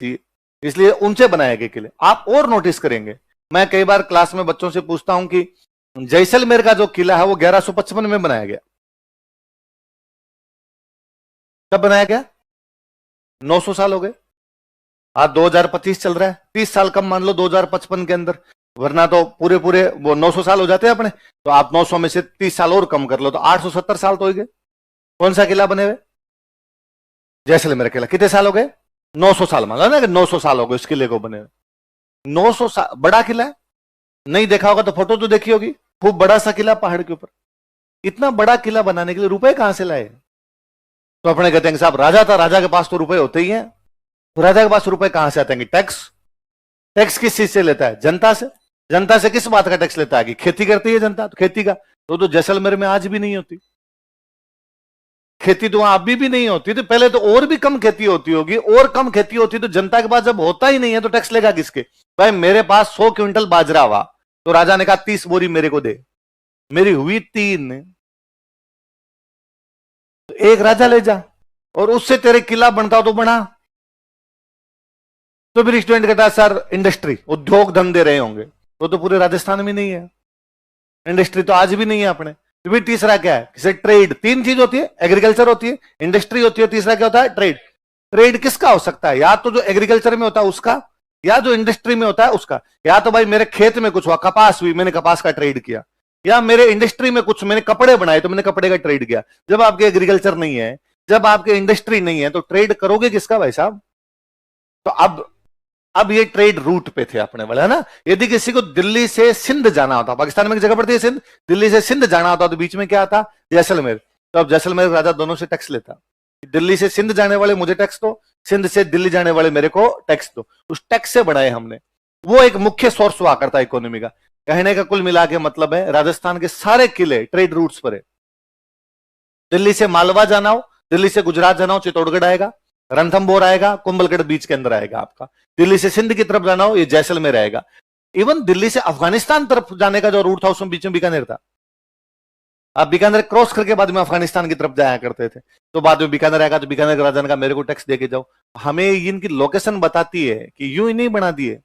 थी, इसलिए ऊंचे बनाए गए किले। आप और नोटिस करेंगे, मैं कई बार क्लास में बच्चों से पूछता हूं कि जैसलमेर का जो किला है वो 1155 में बनाया गया। कब बनाया गया? 900 साल हो गए। आज 2025 चल रहा है, 30 साल कम मान लो 2055 के अंदर, वरना तो पूरे पूरे वो 900 साल हो जाते हैं अपने। तो आप 900 में से 30 साल और कम कर लो तो 870 साल तो हो गए। कौन सा किला बने हुए? जैसलमेर किला। कितने साल हो गए? 900 साल मान लो ना कि 900 साल हो गए उस किले को बने हुए। 900 साल बड़ा किला है, नहीं देखा होगा तो फोटो तो देखी होगी, खूब बड़ा सा किला पहाड़ के ऊपर। इतना बड़ा किला बनाने के लिए रुपए कहां से लाए? तो अपने कहते हैं कि साहब राजा था, राजा के पास तो रुपए होते ही हैं। तो राजा के पास रुपए कहां से आते हैं? टैक्स। टैक्स किस चीज से लेता है? जनता से। जनता से किस बात का टैक्स लेता है? कि खेती करती है जनता, तो खेती का। तो जैसलमेर में आज भी नहीं होती खेती, तो वहां अभी भी नहीं होती। तो पहले तो और भी कम खेती होती होगी, और कम खेती होती तो जनता के पास जब होता ही नहीं है तो टैक्स लेगा किसके? भाई मेरे पास 100 क्विंटल बाजरा हुआ तो राजा ने कहा 30 बोरी मेरे को दे, मेरी हुई 3, तो एक राजा ले जा, और उससे तेरे किला बनता तो बना। तो फिर स्टूडेंट कहता है सर इंडस्ट्री, उद्योग धंधे रहे होंगे, तो पूरे राजस्थान में नहीं है इंडस्ट्री, तो आज भी नहीं है अपने। तो फिर तीसरा क्या है? किसे ट्रेड। 3 चीज होती है, एग्रीकल्चर होती है, इंडस्ट्री होती है, तीसरा क्या होता है? ट्रेड। ट्रेड किसका हो सकता है? या तो जो एग्रीकल्चर में होता है उसका, या जो इंडस्ट्री में होता है उसका। या तो भाई मेरे खेत में कुछ हुआ, कपास हुई, मैंने कपास का ट्रेड किया, या मेरे इंडस्ट्री में कुछ मैंने कपड़े बनाए तो मैंने कपड़े का ट्रेड किया। जब आपके एग्रीकल्चर नहीं है, जब आपके इंडस्ट्री नहीं है, तो ट्रेड करोगे किसका भाई साहब? तो अब ये ट्रेड रूट पे थे अपने वाले, है ना। यदि किसी को दिल्ली से सिंध जाना होता, पाकिस्तान में एक जगह पड़ती है सिंध, दिल्ली से सिंध जाना होता तो बीच में क्या आता? जैसलमेर। तो अब जैसलमेर राजा दोनों से टैक्स लेता, दिल्ली से सिंध जाने वाले मुझे टैक्स दो, सिंध से दिल्ली जाने वाले मेरे को टैक्स दो। उस टैक्स से बढ़ाए हमने, वो एक मुख्य सोर्स हुआ करता है इकोनॉमी का। कहने का कुल मिला के मतलब है राजस्थान के सारे किले ट्रेड रूट्स पर है। दिल्ली से मालवा जाना हो, दिल्ली से गुजरात जाना हो, चित्तौड़गढ़ आएगा, रणथंभौर आएगा, कुंभलगढ़ बीच के अंदर आएगा आपका। दिल्ली से सिंध की तरफ जाना हो, ये जैसलमेर आएगा। इवन दिल्ली से अफगानिस्तान तरफ जाने का जो रूट था उसमें बीच में बीकानेर था। आप बीकानेर क्रॉस करके बाद में अफगानिस्तान की तरफ जाया करते थे। तो बाद में बीकानेर आएगा तो बीकानेर के राजा ने कहा मेरे को टैक्स देके जाओ। हमें इनकी लोकेशन बताती है कि यूं ही नहीं बना दिए।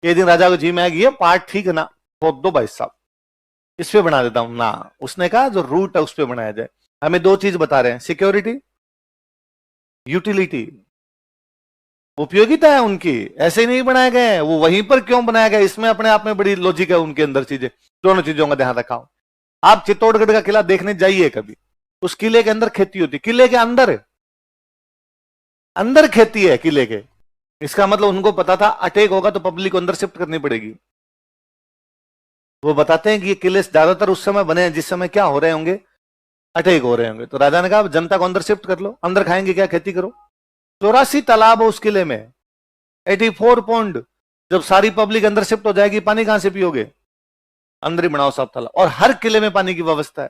एक दिन राजा को जी में आएगी, ये पार्ट ठीक है ना, खोद दो भाई साहब, इस पे बना देता हूं ना। उसने कहा जो रूट है उस पर बनाया जाए। हमें 2 चीज बता रहे हैं, सिक्योरिटी, यूटिलिटी, उपयोगिता है उनकी। ऐसे ही नहीं बनाए गए हैं, वो वहीं पर क्यों बनाया गया, इसमें अपने आप में बड़ी लॉजिक है उनके अंदर चीजें। दोनों चीजों का ध्यान रखा हो। आप चित्तौड़गढ़ का किला देखने जाइए कभी, उस किले के अंदर खेती होती, किले के अंदर अंदर खेती है किले के। इसका मतलब उनको पता था अटैक होगा तो पब्लिक को अंदर शिफ्ट करनी पड़ेगी। वो बताते हैं कि ये किले ज्यादातर उस समय बने हैं जिस समय क्या हो रहे होंगे, अटैक हो रहे होंगे। तो राजा ने कहा जनता को अंदर शिफ्ट कर लो, अंदर खाएंगे क्या, खेती करो। 84 तालाब है उस किले में, 84 पॉन्ड। जब सारी पब्लिक अंदर शिफ्ट हो जाएगी, पानी कहां से पियोगे? अंदर ही बनाओ सब तालाब, और हर किले में पानी की व्यवस्था है।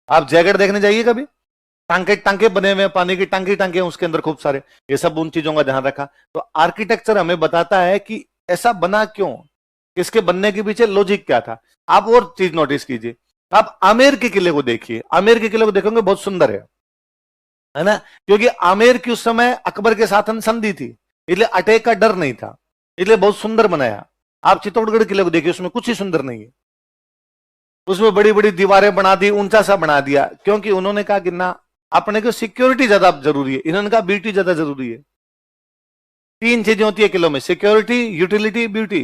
आप जयगढ़ देखने जाइए कभी, टांके टांके बने हुए हैं, पानी की टांके टांके उसके अंदर खूब सारे। ये सब उन चीजों का ध्यान रखा। तो आर्किटेक्चर हमें बताता है कि ऐसा बना क्यों, इसके बनने के पीछे लॉजिक क्या था। आप और चीज नोटिस कीजिए, आप आमेर के किले को देखिए, आमेर के किले को देखोगे बहुत सुंदर है ना, क्योंकि आमेर की उस समय अकबर के साथ संधि थी, इसलिए अटैक का डर नहीं था, इसलिए बहुत सुंदर बनाया। आप चित्तौड़गढ़ किले को देखिए, उसमें कुछ ही सुंदर नहीं है। उसमें बड़ी बड़ी दीवारें बना दी, ऊंचा सा बना दिया, क्योंकि उन्होंने कहा कि ना अपने को सिक्योरिटी ज्यादा जरूरी है, इन्होंने कहा ब्यूटी ज्यादा जरूरी है। 3 चीजें होती है किलों में, सिक्योरिटी, यूटिलिटी, ब्यूटी।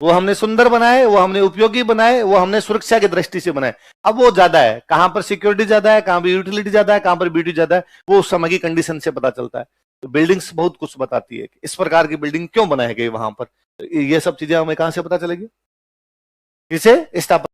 वो हमने सुंदर बनाए, वो हमने उपयोगी बनाए, वो हमने सुरक्षा की दृष्टि से बनाए। अब वो ज्यादा है, कहां पर सिक्योरिटी ज्यादा है, कहां पर यूटिलिटी ज्यादा है, कहां पर ब्यूटी ज्यादा है, वो उस समय की कंडीशन से पता चलता है। तो बिल्डिंग्स बहुत कुछ बताती है, इस प्रकार की बिल्डिंग क्यों बनाई गई वहां पर। तो ये सब चीजें हमें कहां से पता चलेगी, किसे स्थापना